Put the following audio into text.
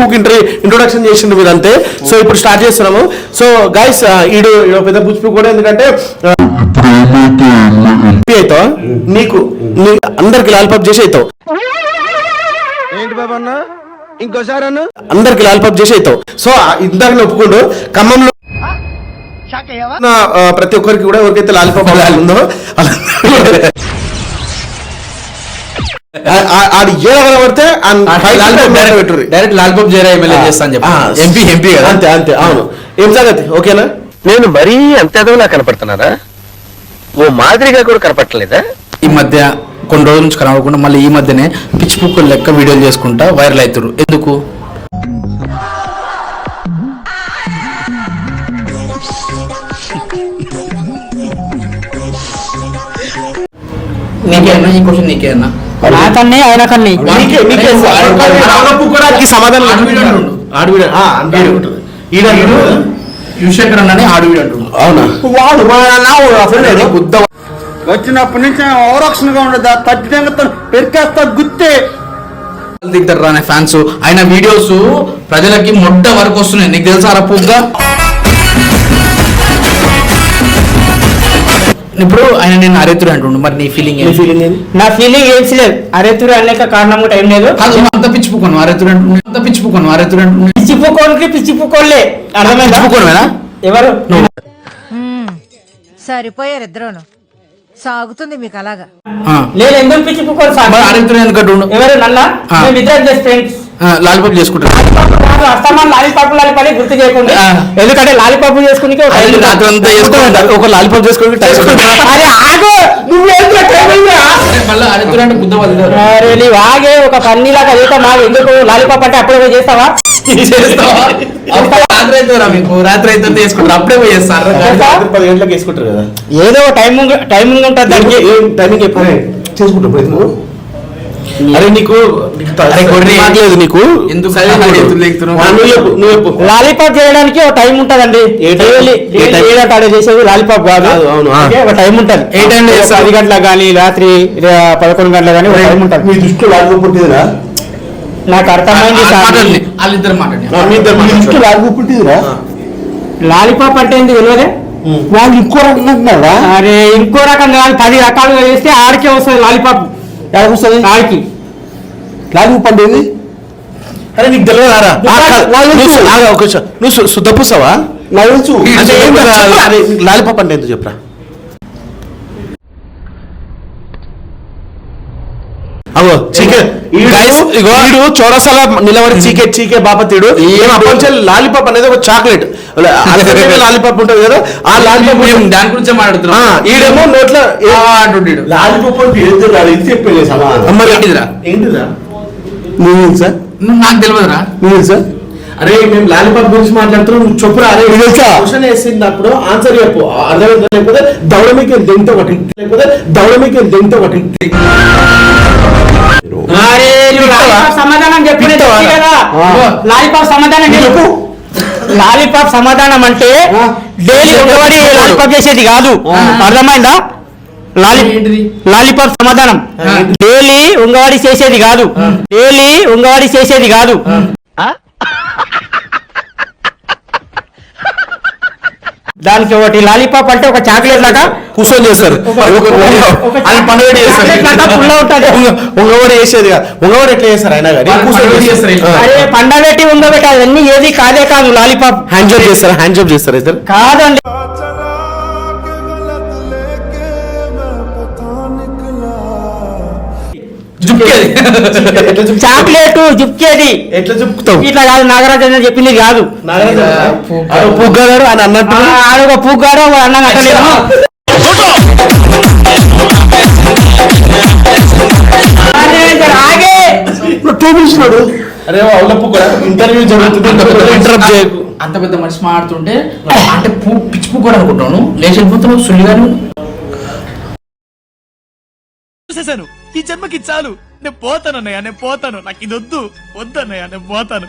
పూక్ introduction చేసిండు మీరు అంతే. సో ఇప్పుడు స్టార్ట్ చేస్తున్నాము. సో గైస్ ఈడు పెద్ద పుచ్చి పూక్ కూడా, ఎందుకంటే అవుతావు నీకు అందరికి లాలిపాప్ చేసి అవుతావు. ఏంటి బాబా అన్న ఇంకోసారి అన్న అందరికి లాలిపాప్ చేసి అవుతావు. సో ఇందాక ఒప్పుకోండు ఖమ్మంలో ప్రతి ఒక్కరికి కూడా ఎవరికైతే లాలిపాప్ ఉందో ఆడు ఏ పడితే డైరెక్ట్ లాలిపాప్ జయరా ఎమ్మెల్యే చేస్తాను చెప్పి ఎంపీ కదా. అంతే అంతే అవును. ఏం సంగతి ఓకేనా? నేను మరీ అంత ఎదవలా కనపడుతున్నారా? ఓ మాదిరిగా కూడా కనపడలేదా? ఈ మధ్య కొన్ని రోజుల నుంచి కనబడకుండా మళ్ళీ ఈ మధ్యనే పిచ్చి పుక్కులు లెక్క వీడియోలు చేసుకుంటా వైరల్ అవుతారు. ఎందుకు? నీకే అన్నా ఈ క్వశ్చన్ నీకే అన్నా నాకన్నీ ఆయన కన్నీ సమాధానం యువశేఖర్ అన్నని ఆడవీడు అంటున్నాడు. అవునా? వచ్చినప్పటి నుంచి అవరక్షణగా ఉండదా తగ్గితే పెరికేస్తా గుర్తే దిగుతారు అనే ఫ్యాన్స్. ఆయన వీడియోస్ ప్రజలకి మొట్ట వరకు వస్తున్నాయి. నీకు తెలుసా అరపుగా? ఇప్పుడు ఆయన నేను అరేతురు అంటుండు. మరి నీ ఫీలింగ్ నా ఫీలింగ్ ఏం లేదు. అరేతురు అనేక కారణం కూడా ఏం లేదు. అంత పిచ్చిపోను అరేతురు అంటుండే. అంత పిచ్చిపోను అరేతురు అంటుండే. పిచ్చిపోకోనికి పిచ్చిపోకోలే అర్థమైందా? పిచ్చిపోకోనేనా? ఎవరు సరిపోయారు ఇద్దరును. సాగుతుంది మీకు అలాగా. నేను ఎందుకు పిచ్చిపోకోరు సార్? అరేతురు ఎందుకంటు ఎవరు నల్లా ఇద్దరు జస్ట్ ఫ్రెండ్స్. లాలిపాప్ చేసుకుంటారు. అస్తమాన్ లాలిపాప్ లాలిపాప్ గుర్తు చేయకుండా, ఎందుకంటే లాలిపాప్ చేసుకుని ఒక లాలిపాప్ చేసుకుని ఆగే ఒక పన్నీలాగా చేస్తా. మాకు ఎందుకు లాలిపాప్ అంటే అప్పుడే పోయి చేస్తావా? మీకు రాత్రి అయితే చేసుకుంటారు. అప్పుడే పోయి చేస్తారు. 10 గంటలకు వేసుకుంటారు కదా. ఏదో టైమింగ్ ఉంటుంది దానికి. టైమింగ్ ఎప్పుడు చేసుకుంటారు? అరే నీకు నీకు లాలీపాప్ చేయడానికి ఒక టైం ఉంటదండి. చేసేది లాలీపాప్ కాదు, ఒక టైం ఉంటది. 10 గంటలకు కానీ రాత్రి 11 గంటలకు కానీ ఒక టైం ఉంటది. మీ దృష్టిలో లాలీపాప్ ఉంటుందిరా? నాకు అర్థమైంది. లాలీపాప్ అంటే ఏంటి తెలియదే? వాళ్ళు ఇంకో రకం అంటున్నారా? అరే ఇంకో రకం కాదు, 10 రకాలుగా చేస్తే ఆడికే వస్తుంది లాలీపాప్. వస్తుంది ఆడికి లాలీపాప్ అంటే ఏంది? అరే నీకు తెలియదారా? నువ్వు శుద్ధ పూసావా? లాలీపాప్ అంటే ఎందుకు చెప్పరా? అవో వీడు చౌరసాల నిలబడి చీకే బాపతీడు లాలీపాప్ అనేది ఒక చాక్లెట్ లాలీపాప్ ఉంటుంది కదా. ఆ లాలీపాప్ దాని గురించే మాట్లాడుతున్నా. ఈడేమో నోట్లో లాలీపాప్ ఏంటిరా? నువ్వు సార్ నాకు తెలియదురా. నువ్వు సార్ అరే మేము లాలీపాప్ గురించి మాట్లాడుతున్నాం, నువ్వు చెప్పురా. అరే క్వశ్చన్ వేసినప్పుడు ఆన్సర్ చెప్పు. అర్థమైందా? లేకపోతే దౌడమికి దెంతో ఒకటి, లేకపోతే దౌడమికి దెంతో ఒకటి. సమాధానం చెప్పి లాలీపాప్ సమాధానం చెప్పు. లాలీపాప్ సమాధానం అంటే డైలీ ఒకవాడి లాలీపాప్ చేసేది కాదు. అర్థమైందా? లాలీపాప్ సమాధానం డైలీ ఉంగవాడి చేసేది కాదు. డైలీ ఉంగవాడి చేసేది కాదు. దానికి ఒకటి లాలీపాప్ అంటే ఒక చాక్లెట్ లాగా కూర్చొని చేస్తారు. ఉంగవాడి చేసేది కాదు. ఉంగవాడి ఎట్లా చేస్తారు? అయినా కానీ అరే పండబెట్టి ఉంగబెట్టి అవన్నీ ఏది కాదే కాదు. లాలీపాప్ హ్యాండ్ జాబ్ చేస్తారా? హ్యాండ్ జాబ్ చేస్తారు ఇద్దరు కాదండి. చాక్లెట్ జుక్కేది ఎట్లా చెప్తావు? ఇట్లా కాదు. నాగరాజు అని చెప్పింది కాదు. పుగ్గాడు అని అన్నట్టు ఆడొక పుగ్గాడు అన్నాను అట్టలేదు. అరే ఇంటర్వ్యూ జరుగుతుంది, అంత పెద్ద మనిషి మాడుతుంటే అంటే పిచ్చి పుగ్గాడు అనుకుంటాను. లేచిపోతున్నావు సుల్లిగాను. ఈ జన్మకి చాలు, నేను పోతాను అన్నయ్య, నేను పోతాను. నాకు ఇది వద్దన్నయ్య, నేను పోతాను.